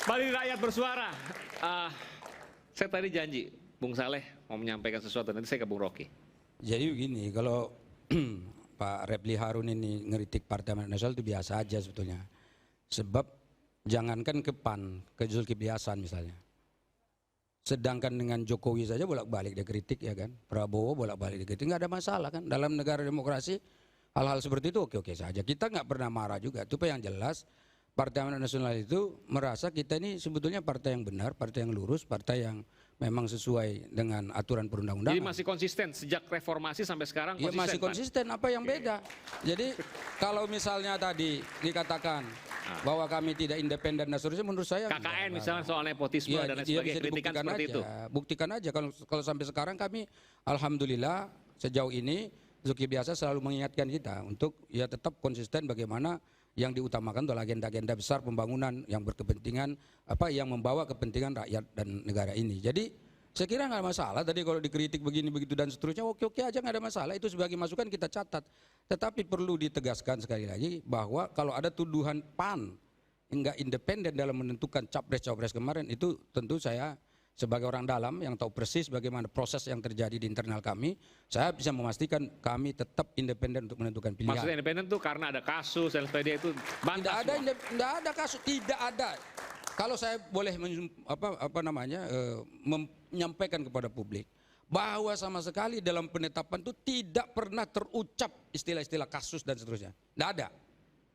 Mari rakyat bersuara. Saya tadi janji, Bung Saleh mau menyampaikan sesuatu, nanti saya ke Bung Rocky. Jadi begini, kalau Pak Refli Harun ini ngeritik Partai Amanat Nasional itu biasa aja sebetulnya. Sebab jangankan ke PAN, ke Zulkifli Hasan misalnya. Sedangkan dengan Jokowi saja bolak-balik dia kritik ya kan. Prabowo bolak-balik dia kritik, nggak ada masalah kan. Dalam negara demokrasi hal-hal seperti itu oke-oke saja. Kita nggak pernah marah juga. Tapi yang jelas Partai Amanat Nasional itu merasa kita ini sebetulnya partai yang benar, partai yang lurus, partai yang memang sesuai dengan aturan perundang-undangan. Jadi masih konsisten sejak reformasi sampai sekarang konsisten? Ya masih konsisten, apa yang beda? Jadi kalau misalnya tadi dikatakan bahwa kami tidak independen dan seterusnya, menurut saya KKN misalnya soal nepotisme dan lain sebagainya, kritikan seperti aja, itu. Buktikan aja kalau sampai sekarang kami alhamdulillah sejauh ini Zulkifli Hasan selalu mengingatkan kita untuk ya tetap konsisten bagaimana yang diutamakan adalah agenda-agenda besar pembangunan yang berkepentingan yang membawa kepentingan rakyat dan negara ini. Jadi saya kira nggak masalah tadi kalau dikritik begini begitu dan seterusnya, oke-oke aja, nggak ada masalah, itu sebagai masukan kita catat. Tetapi perlu ditegaskan sekali lagi bahwa kalau ada tuduhan PAN nggak independen dalam menentukan capres-capres kemarin, itu tentu saya sebagai orang dalam yang tahu persis bagaimana proses yang terjadi di internal kami, saya bisa memastikan kami tetap independen untuk menentukan pilihan. Maksudnya independen itu karena ada kasus dan sebagainya, itu bantah semua? Tidak ada kasus, tidak ada. Kalau saya boleh menyampaikan kepada publik bahwa sama sekali dalam penetapan itu tidak pernah terucap istilah-istilah kasus dan seterusnya. Tidak ada.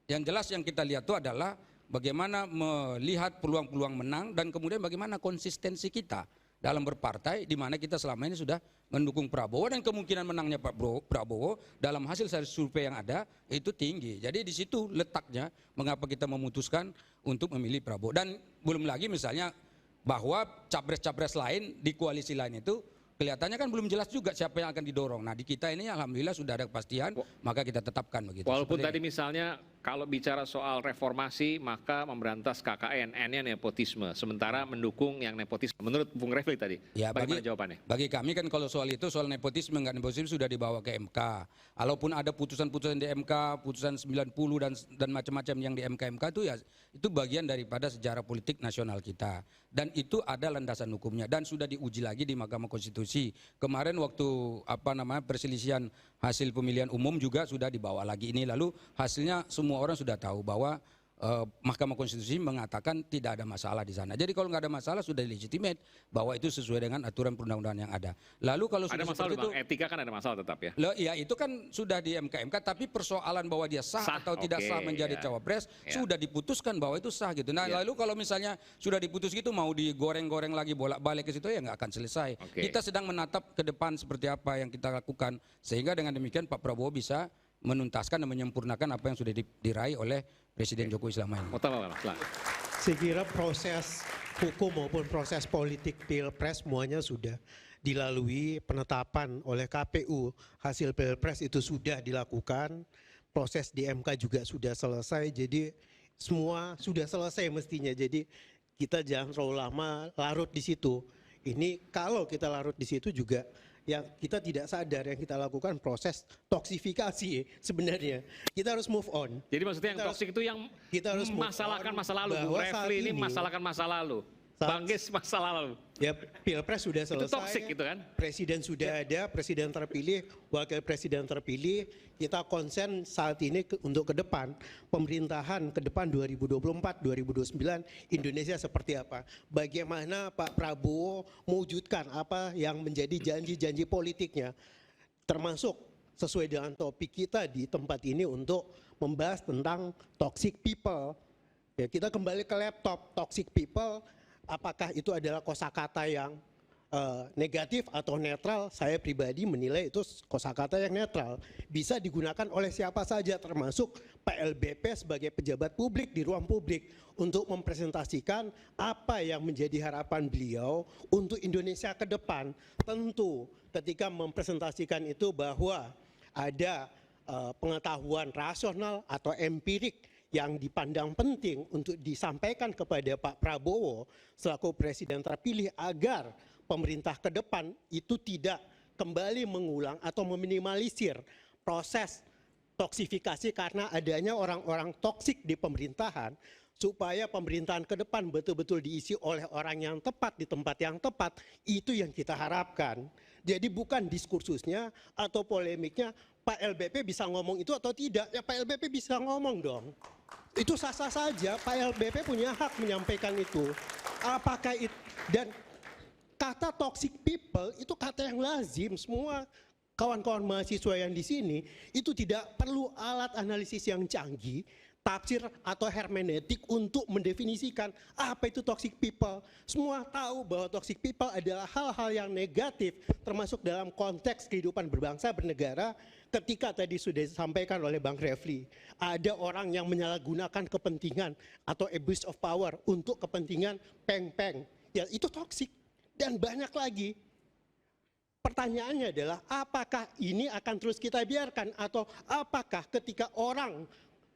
Yang jelas yang kita lihat itu adalah bagaimana melihat peluang-peluang menang dan kemudian bagaimana konsistensi kita dalam berpartai, di mana kita selama ini sudah mendukung Prabowo dan kemungkinan menangnya Pak Prabowo dalam hasil survei yang ada itu tinggi. Jadi di situ letaknya mengapa kita memutuskan untuk memilih Prabowo. Dan belum lagi misalnya bahwa capres-capres lain di koalisi lain itu kelihatannya kan belum jelas juga siapa yang akan didorong. Nah di kita ini alhamdulillah sudah ada kepastian, maka kita tetapkan begitu. Walaupun tadi misalnya kalau bicara soal reformasi maka memberantas KKN, N-nya nepotisme, sementara mendukung yang nepotisme. Menurut Bung Refli tadi, ya, bagaimana jawabannya? Bagi kami kan kalau soal itu, soal nepotisme nggak nepotisme sudah dibawa ke MK. Walaupun ada putusan-putusan di MK, putusan 90 dan macam-macam yang di MK itu ya itu bagian daripada sejarah politik nasional kita. Dan itu ada landasan hukumnya dan sudah diuji lagi di Mahkamah Konstitusi. Kemarin waktu perselisihan hasil pemilihan umum juga sudah dibawa lagi ini, lalu hasilnya semua orang sudah tahu bahwa Mahkamah Konstitusi mengatakan tidak ada masalah di sana. Jadi kalau nggak ada masalah sudah legitimate bahwa itu sesuai dengan aturan perundang-undangan yang ada. Lalu kalau ada sudah masalah seperti itu, etika kan ada masalah tetap ya. Ya itu kan sudah di MK, tapi persoalan bahwa dia sah atau tidak sah menjadi cawapres sudah diputuskan bahwa itu sah gitu. Nah lalu kalau misalnya sudah diputus gitu mau digoreng-goreng lagi bolak-balik ke situ ya nggak akan selesai. Kita sedang menatap ke depan seperti apa yang kita lakukan sehingga dengan demikian Pak Prabowo bisa menuntaskan dan menyempurnakan apa yang sudah diraih oleh Presiden Jokowi selama ini. Saya kira proses hukum maupun proses politik Pilpres semuanya sudah dilalui, penetapan oleh KPU hasil Pilpres itu sudah dilakukan, proses di MK juga sudah selesai, jadi semua sudah selesai mestinya. Jadi kita jangan terlalu lama larut di situ. Ini kalau kita larut di situ juga yang kita tidak sadar yang kita lakukan proses toksifikasi sebenarnya. Kita harus move on. Jadi maksudnya yang toksik itu yang kita harus masalahkan masa lalu. Bung Refli ini masalahkan masa lalu. Bang Gis masa lalu. Ya Pilpres sudah selesai. Itu toksik gitu kan? Presiden sudah ada, presiden terpilih, wakil presiden terpilih. Kita konsen saat ini untuk ke depan. Pemerintahan ke depan 2024-2029 Indonesia seperti apa. Bagaimana Pak Prabowo mewujudkan apa yang menjadi janji-janji politiknya. Termasuk sesuai dengan topik kita di tempat ini untuk membahas tentang toxic people. Ya, kita kembali ke laptop, toxic people. Apakah itu adalah kosakata yang negatif atau netral? Saya pribadi menilai itu kosakata yang netral. Bisa digunakan oleh siapa saja termasuk PLBP sebagai pejabat publik di ruang publik untuk mempresentasikan apa yang menjadi harapan beliau untuk Indonesia ke depan. Tentu ketika mempresentasikan itu bahwa ada pengetahuan rasional atau empirik yang dipandang penting untuk disampaikan kepada Pak Prabowo selaku presiden terpilih agar pemerintah ke depan itu tidak kembali mengulang atau meminimalisir proses toksifikasi karena adanya orang-orang toksik di pemerintahan. supaya pemerintahan ke depan betul-betul diisi oleh orang yang tepat di tempat yang tepat, itu yang kita harapkan. Jadi bukan diskursusnya atau polemiknya Pak LBP bisa ngomong itu atau tidak, ya Pak LBP bisa ngomong dong. Itu sah-sah saja, Pak LBP punya hak menyampaikan itu. Apakah itu, dan kata toxic people itu kata yang lazim, semua kawan-kawan mahasiswa yang di sini itu tidak perlu alat analisis yang canggih, tafsir atau hermeneutik untuk mendefinisikan apa itu toxic people. Semua tahu bahwa toxic people adalah hal-hal yang negatif termasuk dalam konteks kehidupan berbangsa bernegara. Ketika tadi sudah disampaikan oleh Bang Refli, ada orang yang menyalahgunakan kepentingan atau abuse of power untuk kepentingan peng-peng, ya itu toxic. Dan banyak lagi. Pertanyaannya adalah apakah ini akan terus kita biarkan atau apakah ketika orang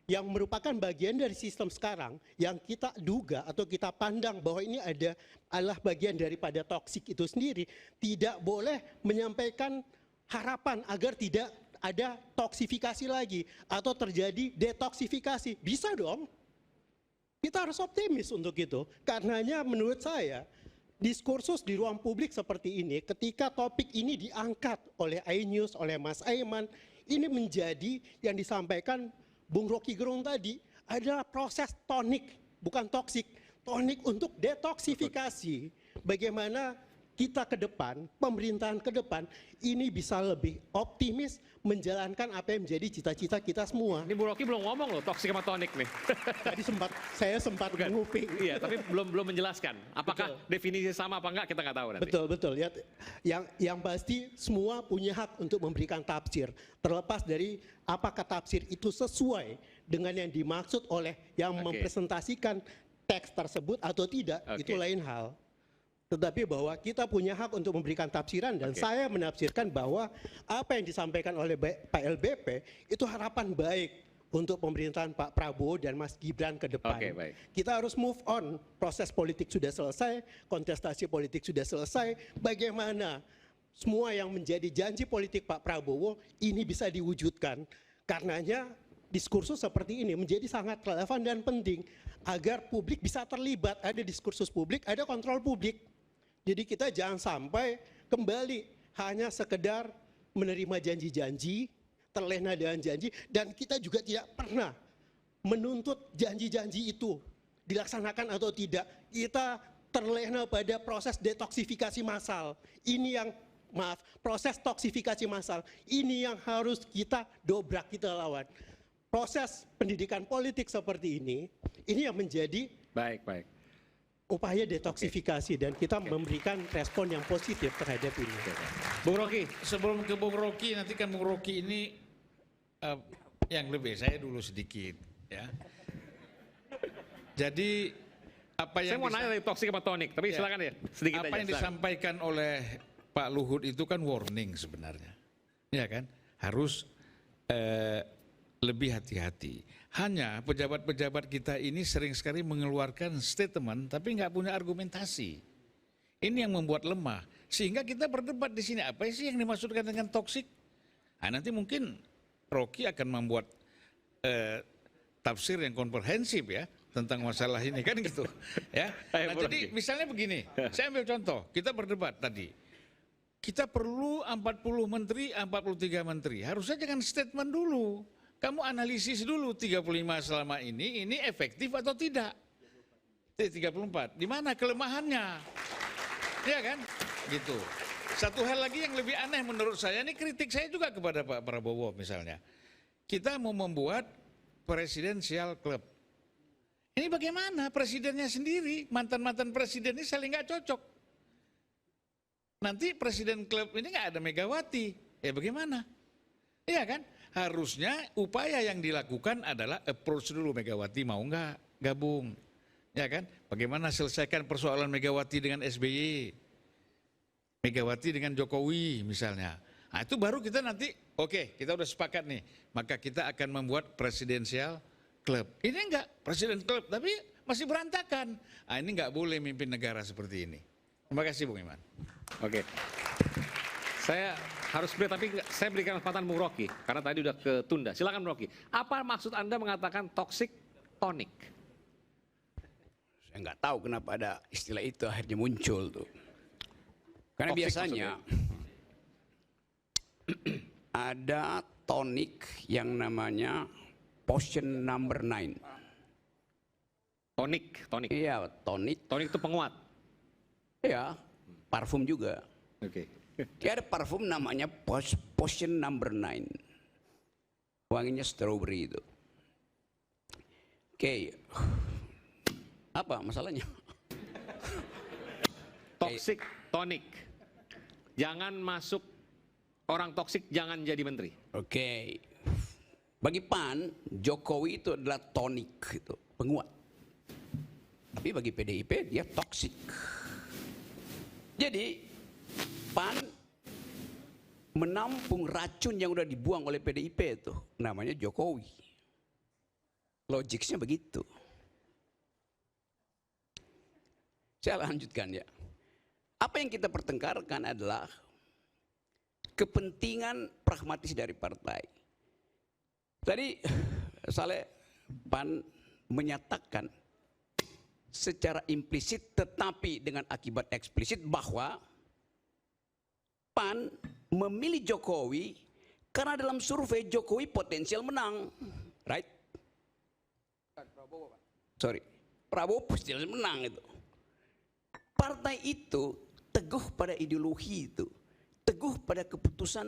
yang merupakan bagian dari sistem sekarang yang kita duga atau kita pandang bahwa ini adalah bagian daripada toksik itu sendiri, tidak boleh menyampaikan harapan agar tidak ada toksifikasi lagi atau terjadi detoksifikasi. Bisa dong. Kita harus optimis untuk itu. Karenanya menurut saya diskursus di ruang publik seperti ini, ketika topik ini diangkat oleh iNews, oleh Mas Aiman, ini menjadi yang disampaikan Bung Rocky Gerung tadi adalah proses tonik, bukan toksik, tonik untuk detoksifikasi. Bagaimana kita ke depan, pemerintahan ke depan ini bisa lebih optimis menjalankan apa yang menjadi cita-cita kita semua. Ini Bung Rocky belum ngomong loh toksik sama tonik nih. Tadi saya sempat menguping. Iya, tapi belum menjelaskan. Apakah definisi sama apa enggak kita nggak tahu nanti. Betul. Ya, yang pasti semua punya hak untuk memberikan tafsir. Terlepas dari apakah tafsir itu sesuai dengan yang dimaksud oleh yang mempresentasikan teks tersebut atau tidak, itu lain hal. Tetapi bahwa kita punya hak untuk memberikan tafsiran dan saya menafsirkan bahwa apa yang disampaikan oleh Pak LBP itu harapan baik untuk pemerintahan Pak Prabowo dan Mas Gibran ke depan. Kita harus move on, proses politik sudah selesai, kontestasi politik sudah selesai, bagaimana semua yang menjadi janji politik Pak Prabowo ini bisa diwujudkan. Karenanya diskursus seperti ini menjadi sangat relevan dan penting agar publik bisa terlibat, ada diskursus publik, ada kontrol publik. Jadi kita jangan sampai kembali hanya sekedar menerima janji-janji, terlena dengan janji, dan kita juga tidak pernah menuntut janji-janji itu dilaksanakan atau tidak. Kita terlena pada proses detoksifikasi massal. Ini yang, proses toksifikasi massal. Ini yang harus kita dobrak, kita lawan. Proses pendidikan politik seperti ini yang menjadi upaya detoksifikasi dan kita memberikan respon yang positif terhadap ini. Bung Rocky, sebelum ke Bung Rocky, nanti kan Bung Rocky ini yang lebih, saya dulu sedikit ya. Jadi apa yang saya mau nanya dari toksik sama tonik, tapi silakan ya sedikit apa aja. Yang disampaikan oleh Pak Luhut itu kan warning sebenarnya, ya kan, harus lebih hati-hati. Hanya pejabat-pejabat kita ini sering sekali mengeluarkan statement tapi nggak punya argumentasi. Ini yang membuat lemah. Sehingga kita berdebat di sini, apa sih yang dimaksudkan dengan toksik? Nah, nanti mungkin Rocky akan membuat tafsir yang komprehensif ya tentang masalah ini kan gitu. Ya. Nah, jadi misalnya begini, saya ambil contoh, kita berdebat tadi. Kita perlu 40 menteri, 43 menteri. Harusnya jangan statement dulu. Kamu analisis dulu 35 selama ini efektif atau tidak? 34. Di mana kelemahannya? Ya kan? Gitu. Satu hal lagi yang lebih aneh menurut saya, ini kritik saya juga kepada Pak Prabowo misalnya. Kita mau membuat presidential club. Ini bagaimana? Presidennya sendiri, mantan-mantan presiden ini saling nggak cocok. Nanti presiden klub ini nggak ada Megawati. Ya bagaimana? Iya kan? Harusnya upaya yang dilakukan adalah approach dulu Megawati mau nggak gabung, ya kan? Bagaimana selesaikan persoalan Megawati dengan SBY, Megawati dengan Jokowi misalnya. Nah itu baru kita nanti, oke, kita udah sepakat nih, maka kita akan membuat presidensial club. Ini enggak presiden club, tapi masih berantakan. Nah ini nggak boleh mimpin negara seperti ini. Terima kasih Bung Iman. Oke. Saya harus beri, tapi saya berikan kesempatan Bung Rocky karena tadi udah ketunda. Silakan Bung Rocky. Apa maksud Anda mengatakan toxic tonic? Nggak tahu kenapa ada istilah itu akhirnya muncul tuh. Karena Toxic biasanya ada tonik yang namanya potion number 9. Tonik. Iya, tonik. Tonik itu penguat. Iya, parfum juga. Oke. Dia ada parfum namanya potion number 9. Wanginya strawberry itu. Oke. Apa masalahnya? Toxic tonic. Jangan masuk orang toksik, jangan jadi menteri. Oke. Bagi PAN, Jokowi itu adalah tonik, itu penguat. Tapi bagi PDIP dia toksik. Jadi PAN menampung racun yang udah dibuang oleh PDIP itu, namanya Jokowi. Logiknya begitu. Saya lanjutkan ya. Apa yang kita pertengkarkan adalah kepentingan pragmatis dari partai. Tadi Saleh PAN menyatakan secara implisit tetapi dengan akibat eksplisit bahwa PAN memilih Jokowi karena dalam survei Jokowi potensial menang. Right? Sorry. Prabowo potensial menang itu. Partai itu teguh pada ideologi itu, teguh pada keputusan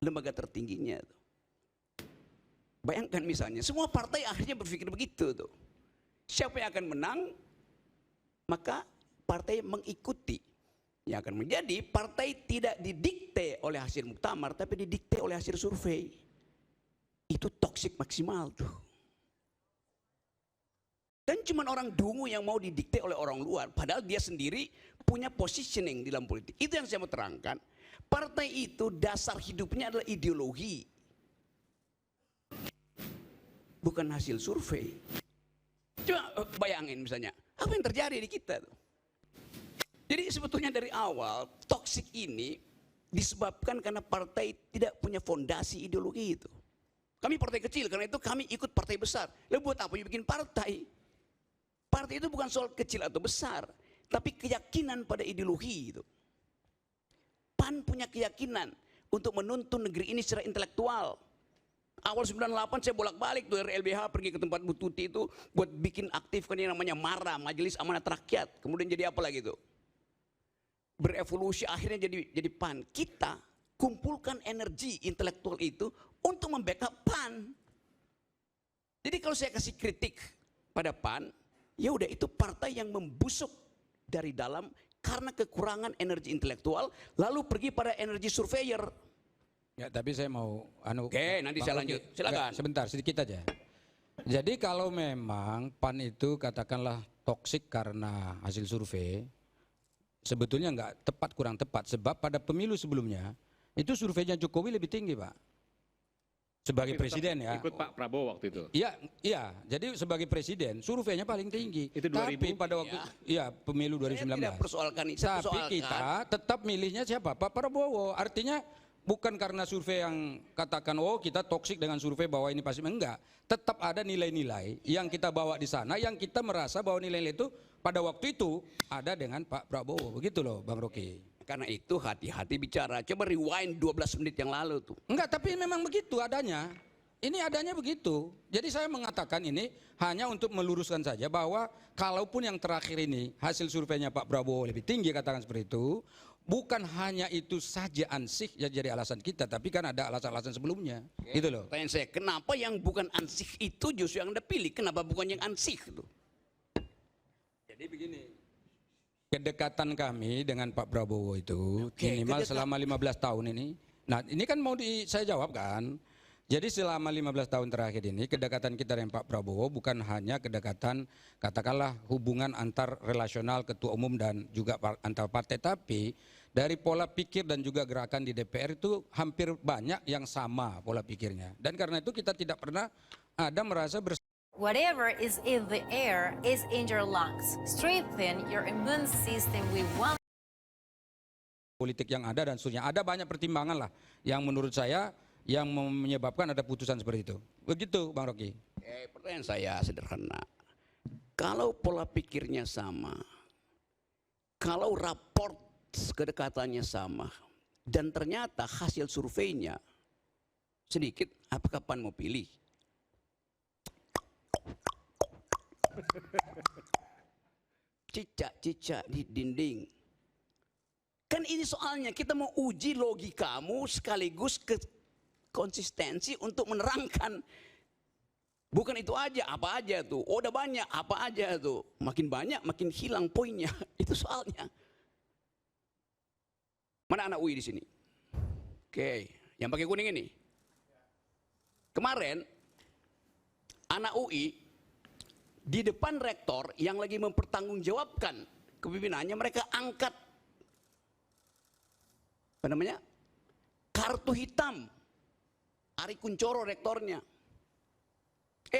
lembaga tertingginya. Bayangkan misalnya, semua partai akhirnya berpikir begitu tuh. Siapa yang akan menang, maka partai mengikuti. Yang akan menjadi partai tidak didikte oleh hasil muktamar, tapi didikte oleh hasil survei. Itu toksik maksimal tuh. Dan cuma orang dungu yang mau didikte oleh orang luar. Padahal dia sendiri punya positioning di dalam politik. Itu yang saya mau terangkan. Partai itu dasar hidupnya adalah ideologi. Bukan hasil survei. Coba bayangin misalnya. Apa yang terjadi di kita tuh? Jadi sebetulnya dari awal toksik ini disebabkan karena partai tidak punya fondasi ideologi itu. Kami partai kecil, karena itu kami ikut partai besar. Lalu buat apa bikin partai? Partai itu bukan soal kecil atau besar, tapi keyakinan pada ideologi itu. PAN punya keyakinan untuk menuntun negeri ini secara intelektual. Awal 98 saya bolak-balik tuh dari LBH pergi ke tempat Bu Tuti itu buat bikin aktif kan yang namanya MARA, Majelis Amanat Rakyat. Kemudian jadi apa lagi tuh? Berevolusi akhirnya jadi PAN. Kita kumpulkan energi intelektual itu untuk membackup PAN. Jadi kalau saya kasih kritik pada PAN, ya udah itu partai yang membusuk dari dalam karena kekurangan energi intelektual lalu pergi pada energi surveyor. Ya, tapi saya mau Oke, nanti saya lanjut. Silakan. Sebentar, sedikit aja. Jadi kalau memang PAN itu katakanlah toksik karena hasil survei, sebetulnya nggak tepat, kurang tepat, sebab pada pemilu sebelumnya itu surveinya Jokowi lebih tinggi, Pak. Sebagai presiden ya. Ikut Pak Prabowo waktu itu. Iya. Jadi sebagai presiden surveinya paling tinggi. Itu 2000. Tapi pada waktu pemilu 2019. Saya tidak persoalkan itu. Tapi kita tetap milihnya siapa? Pak Prabowo. Artinya bukan karena survei yang katakan kita toksik dengan survei bahwa ini pasti enggak. Tetap ada nilai-nilai yang kita bawa di sana, yang kita merasa bahwa nilai-nilai itu pada waktu itu ada dengan Pak Prabowo. Begitu loh, Bang Rocky. Karena itu hati-hati bicara. Coba rewind 12 menit yang lalu tuh. Enggak, tapi memang begitu adanya. Ini adanya begitu. Jadi saya mengatakan ini hanya untuk meluruskan saja bahwa kalaupun yang terakhir ini hasil surveinya Pak Prabowo lebih tinggi, katakan seperti itu, bukan hanya itu saja ansih yang jadi alasan kita, tapi kan ada alasan-alasan sebelumnya. Gitu loh. Pertanyaan saya, kenapa yang bukan ansih itu justru yang Anda pilih? Kenapa bukan yang ansih itu? Jadi begini. Kedekatan kami dengan Pak Prabowo itu minimal selama 15 tahun ini. Nah, ini kan mau saya jawab kan. Jadi selama 15 tahun terakhir ini kedekatan kita dengan Pak Prabowo bukan hanya kedekatan katakanlah hubungan antar relasional ketua umum dan juga antar partai, tapi dari pola pikir dan juga gerakan di DPR itu hampir banyak yang sama pola pikirnya. Dan karena itu kita tidak pernah ada merasa Whatever is in the air is in your lungs. Strengthen your immune system with one. Politik yang ada dan seterusnya. Ada banyak pertimbangan lah yang menurut saya yang menyebabkan ada putusan seperti itu. Begitu, Bang Rocky. Pertanyaan saya sederhana. Kalau pola pikirnya sama, kalau raport kedekatannya sama, dan ternyata hasil surveinya sedikit, apa kapan mau pilih? Cicak-cicak di dinding. Kan ini soalnya kita mau uji logikamu sekaligus ke konsistensi untuk menerangkan. Bukan itu aja, apa aja tuh. Oh, udah banyak, apa aja tuh. Makin banyak, makin hilang poinnya. Itu soalnya. Mana anak UI di sini? Oke, yang pakai kuning ini. Kemarin anak UI di depan rektor yang lagi mempertanggungjawabkan kepimpinannya, mereka angkat apa namanya? Kartu hitam. Ari Kunchoro rektornya.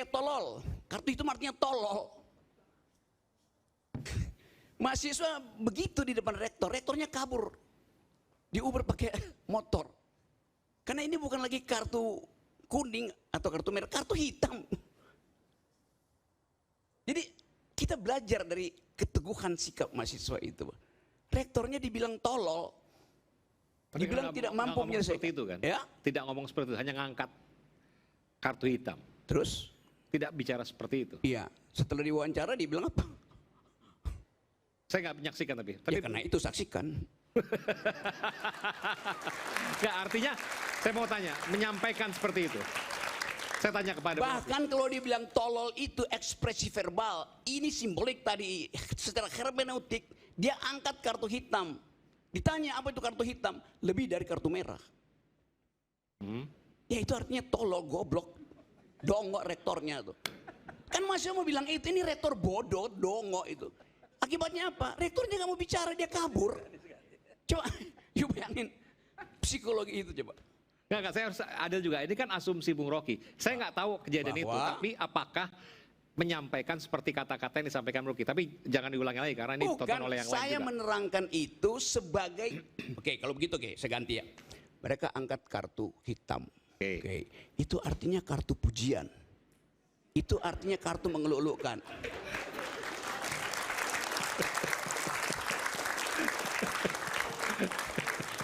Tolol. Kartu hitam artinya tolol. Mahasiswa begitu di depan rektor, rektornya kabur. Diuber pakai motor. Karena ini bukan lagi kartu kuning atau kartu merah, kartu hitam. Jadi kita belajar dari keteguhan sikap mahasiswa itu. Rektornya dibilang tolol, dibilang tidak mampu menyelesaikan. Seperti itu kan? Ya? Tidak ngomong seperti itu, hanya ngangkat kartu hitam. Terus? Tidak bicara seperti itu. Iya. Setelah diwawancara dibilang apa? Saya nggak menyaksikan tapi Ya karena itu saksikan. Nggak, artinya saya mau tanya, menyampaikan seperti itu. Saya tanya kepada bahkan kalau dibilang tolol itu ekspresi verbal, ini simbolik tadi secara hermeneutik, dia angkat kartu hitam. Ditanya apa itu kartu hitam? Lebih dari kartu merah. Ya itu artinya tolol, goblok, dongok rektornya tuh. Kan masih mau bilang itu, ini rektor bodoh, dongok itu. Akibatnya apa? Rektornya nggak mau bicara, dia kabur. Coba, yuk bayangin psikologi itu coba. Nggak, saya harus ada juga. Ini kan asumsi Bung Rocky. Saya nggak tahu kejadian itu, tapi apakah menyampaikan seperti kata-kata yang disampaikan Rocky? Tapi jangan diulangi lagi karena ini tonton oleh yang lain saya juga. Menerangkan itu sebagai, oke, kalau begitu oke, saya ganti ya. Mereka angkat kartu hitam. Oke. Itu artinya kartu pujian. Itu artinya kartu mengeluk-elukkan.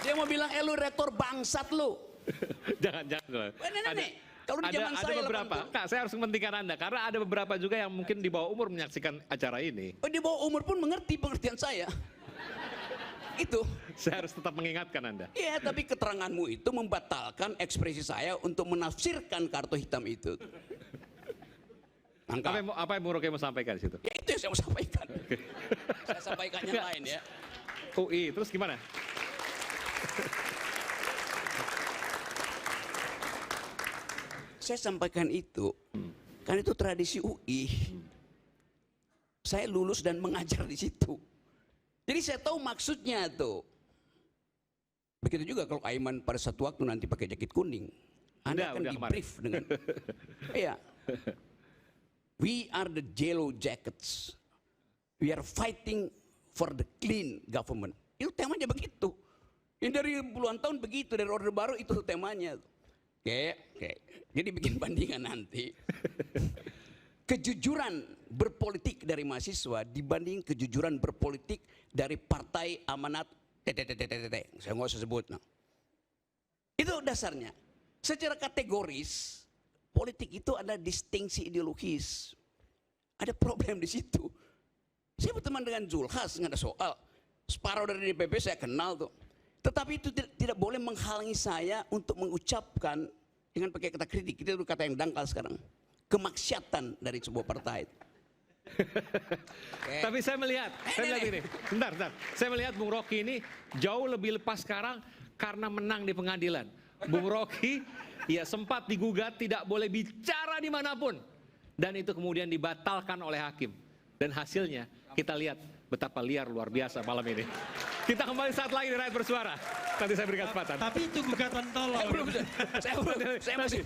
Dia mau bilang, lu rektor bangsat lu. Jangan. Kalau di zaman ada saya beberapa, Kak, saya harus mementingkan Anda karena ada beberapa juga yang mungkin di bawah umur menyaksikan acara ini. Oh, di bawah umur pun mengerti pengertian saya. Itu. Saya harus tetap mengingatkan Anda. Iya, tapi keteranganmu itu membatalkan ekspresi saya untuk menafsirkan kartu hitam itu. Apa yang Bung Rocky mau sampaikan di situ? Ya itu yang saya mau sampaikan. Saya sampaikan yang lain ya. UI, terus gimana? Saya sampaikan itu, kan itu tradisi UI. Saya lulus dan mengajar di situ. Jadi saya tahu maksudnya tuh. Begitu juga kalau Aiman pada satu waktu nanti pakai jaket kuning. Anda akan di-brief dengan, iya. We are the yellow jackets. We are fighting for the clean government. Itu temanya begitu. Ini dari puluhan tahun begitu, dari Orde Baru itu temanya. Oke. Jadi bikin bandingan nanti. Kejujuran berpolitik dari mahasiswa dibanding kejujuran berpolitik dari Partai Amanat. Saya nggak usah sebut. Nah. Itu dasarnya. Secara kategoris, politik itu ada distingsi ideologis. Ada problem di situ. Saya berteman dengan Zulhas, nggak ada soal. Separuh dari DPP saya kenal tuh. Tetapi itu tidak boleh menghalangi saya untuk mengucapkan dengan pakai kata kritik. Itu kata yang dangkal sekarang. Kemaksiatan dari sebuah partai. Tapi saya melihat ini. Bentar. Saya melihat Bung Rocky ini jauh lebih lepas sekarang karena menang di pengadilan. Bung Rocky ya sempat digugat tidak boleh bicara dimanapun. Dan itu kemudian dibatalkan oleh hakim. Dan hasilnya kita lihat betapa liar luar biasa malam ini. Kita kembali saat lagi di Rakyat Bersuara. Nanti saya berikan kesempatan. Tapi itu gugatan tolol. Saya masih